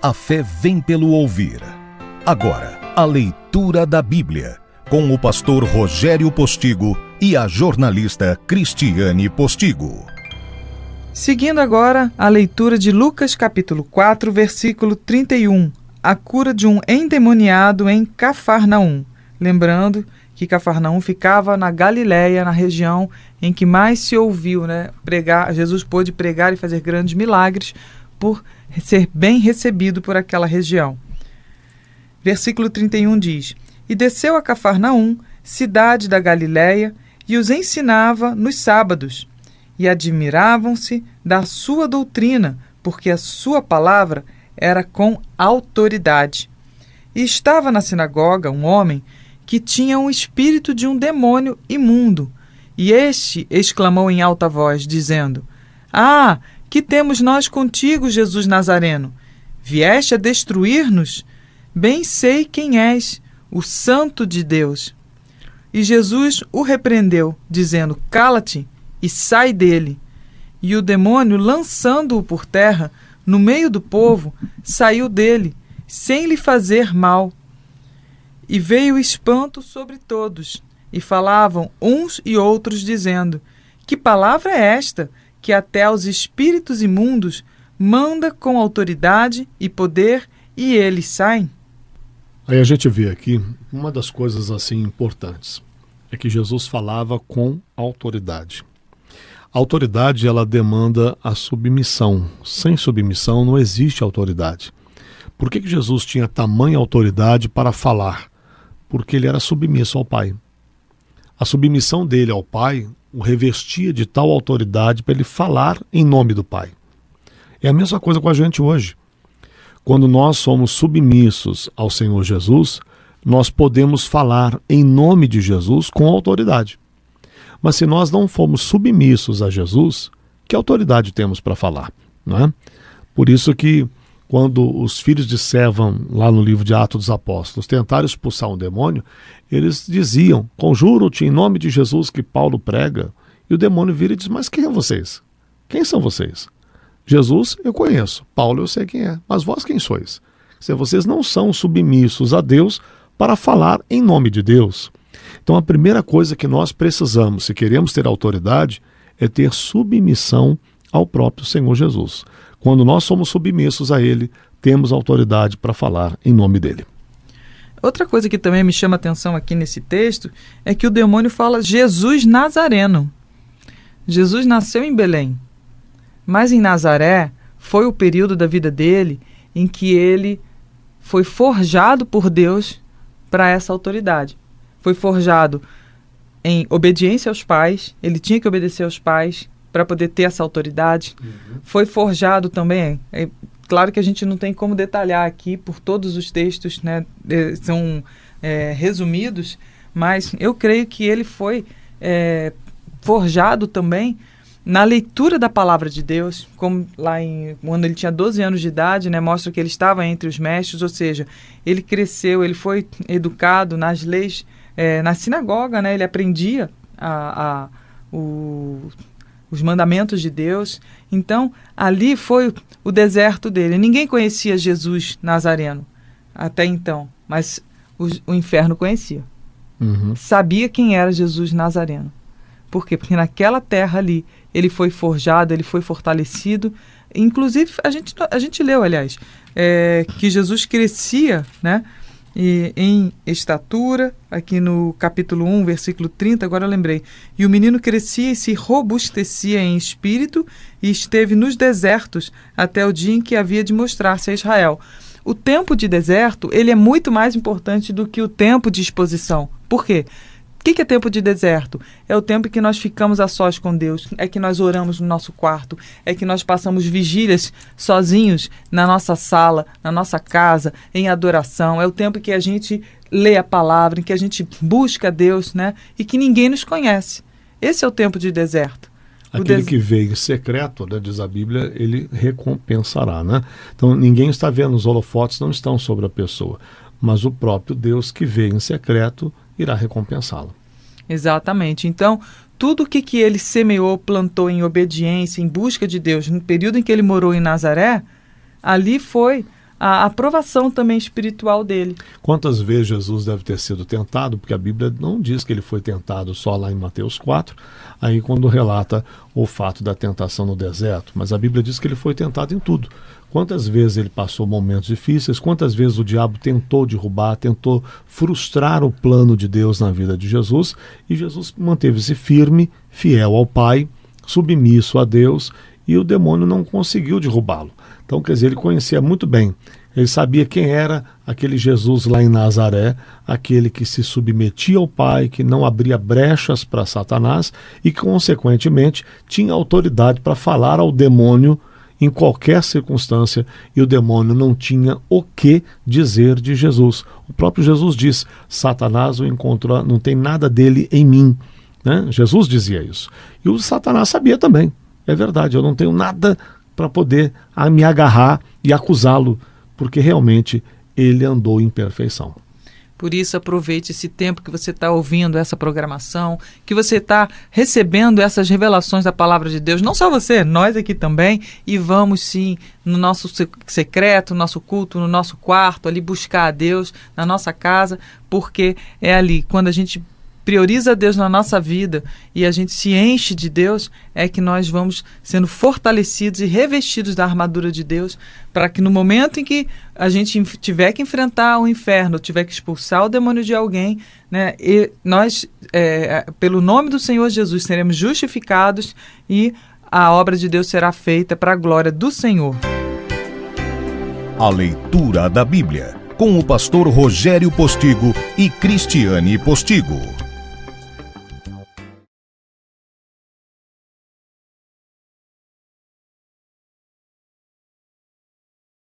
A fé vem pelo ouvir. Agora, a leitura da Bíblia, com o pastor Rogério Postigo e a jornalista Cristiane Postigo. Seguindo agora a leitura de Lucas capítulo 4, versículo 31, a cura de um endemoniado em Cafarnaum. Lembrando que Cafarnaum ficava na Galiléia, na região em que mais se ouviu, pregar. Jesus pôde pregar e fazer grandes milagres por ser bem recebido por aquela região. Versículo 31 diz: E desceu a Cafarnaum, cidade da Galiléia, e os ensinava nos sábados. E admiravam-se da sua doutrina, porque a sua palavra era com autoridade. E estava na sinagoga um homem que tinha um espírito de um demônio imundo. E este exclamou em alta voz, dizendo: Ah, que temos nós contigo, Jesus Nazareno? Vieste a destruir-nos? Bem sei quem és, o Santo de Deus. E Jesus o repreendeu, dizendo: Cala-te e sai dele. E o demônio, lançando-o por terra, no meio do povo, saiu dele, sem lhe fazer mal. E veio espanto sobre todos, e falavam uns e outros, dizendo: Que palavra é esta, que até aos espíritos imundos manda com autoridade e poder, e eles saem? Aí a gente vê aqui uma das coisas assim importantes, é que Jesus falava com autoridade. A autoridade, ela demanda a submissão. Sem submissão não existe autoridade. Por que Jesus tinha tamanha autoridade para falar? Porque ele era submisso ao Pai. A submissão dele ao Pai o revestia de tal autoridade para ele falar em nome do Pai. É a mesma coisa com a gente hoje. Quando nós somos submissos ao Senhor Jesus, nós podemos falar em nome de Jesus com autoridade. Mas se nós não formos submissos a Jesus, que autoridade temos para falar? Não é? Por isso que quando os filhos de Sévam, lá no livro de Atos dos Apóstolos, tentaram expulsar um demônio, eles diziam: Conjuro-te em nome de Jesus que Paulo prega. E o demônio vira e diz: Mas quem é vocês? Quem são vocês? Jesus eu conheço, Paulo eu sei quem é, mas vós quem sois? Se vocês não são submissos a Deus para falar em nome de Deus. Então a primeira coisa que nós precisamos, se queremos ter autoridade, é ter submissão ao próprio Senhor Jesus. Quando nós somos submissos a Ele, temos autoridade para falar em nome dEle. Outra coisa que também me chama a atenção aqui nesse texto é que o demônio fala Jesus Nazareno. Jesus nasceu em Belém, mas em Nazaré foi o período da vida dele em que ele foi forjado por Deus para essa autoridade. Foi forjado em obediência aos pais, ele tinha que obedecer aos pais para poder ter essa autoridade. Foi forjado também, claro que a gente não tem como detalhar aqui, por todos os textos, são resumidos, mas eu creio que ele foi forjado também na leitura da palavra de Deus, como quando ele tinha 12 anos de idade, mostra que ele estava entre os mestres, ou seja, ele cresceu, ele foi educado nas leis, na sinagoga, ele aprendia os mandamentos de Deus. Então, ali foi o deserto dele. Ninguém conhecia Jesus Nazareno até então, mas o inferno conhecia. Sabia quem era Jesus Nazareno. Por quê? Porque naquela terra ali, ele foi forjado, ele foi fortalecido. Inclusive, a gente leu, aliás, que Jesus crescia, em estatura, aqui no capítulo 1, versículo 30, agora eu lembrei. E o menino crescia e se robustecia em espírito e esteve nos desertos até o dia em que havia de mostrar-se a Israel. O tempo de deserto, ele é muito mais importante do que o tempo de exposição. Por quê? O que é tempo de deserto? É o tempo que nós ficamos a sós com Deus, é que nós oramos no nosso quarto, é que nós passamos vigílias sozinhos na nossa sala, na nossa casa, em adoração. É o tempo que a gente lê a palavra, em que a gente busca Deus, e que ninguém nos conhece. Esse é o tempo de deserto. Aquele que veio em secreto, diz a Bíblia, ele recompensará. Então ninguém está vendo, os holofotes não estão sobre a pessoa, mas o próprio Deus que veio em secreto irá recompensá-lo. Exatamente. Então, tudo o que ele semeou, plantou em obediência, em busca de Deus, no período em que ele morou em Nazaré, ali foi a aprovação também espiritual dele. Quantas vezes Jesus deve ter sido tentado? Porque a Bíblia não diz que ele foi tentado só lá em Mateus 4, aí quando relata o fato da tentação no deserto, mas a Bíblia diz que ele foi tentado em tudo. Quantas vezes ele passou momentos difíceis, quantas vezes o diabo tentou derrubar, tentou frustrar o plano de Deus na vida de Jesus, e Jesus manteve-se firme, fiel ao Pai, submisso a Deus, e o demônio não conseguiu derrubá-lo. Então, quer dizer, ele conhecia muito bem, ele sabia quem era aquele Jesus lá em Nazaré, aquele que se submetia ao Pai, que não abria brechas para Satanás e que, consequentemente, tinha autoridade para falar ao demônio em qualquer circunstância, e o demônio não tinha o que dizer de Jesus. O próprio Jesus diz: Satanás o encontrou, não tem nada dele em mim. Né? Jesus dizia isso. E o Satanás sabia também. É verdade, eu não tenho nada para poder me agarrar e acusá-lo, porque realmente ele andou em perfeição. Por isso, aproveite esse tempo que você está ouvindo essa programação, que você está recebendo essas revelações da Palavra de Deus. Não só você, nós aqui também. E vamos sim, no nosso secreto, no nosso culto, no nosso quarto, ali buscar a Deus, na nossa casa, porque é ali, quando a gente prioriza Deus na nossa vida e a gente se enche de Deus, é que nós vamos sendo fortalecidos e revestidos da armadura de Deus, para que no momento em que a gente tiver que enfrentar o inferno, tiver que expulsar o demônio de alguém, né, e nós, pelo nome do Senhor Jesus, seremos justificados e a obra de Deus será feita para a glória do Senhor. A leitura da Bíblia, com o pastor Rogério Postigo e Cristiane Postigo.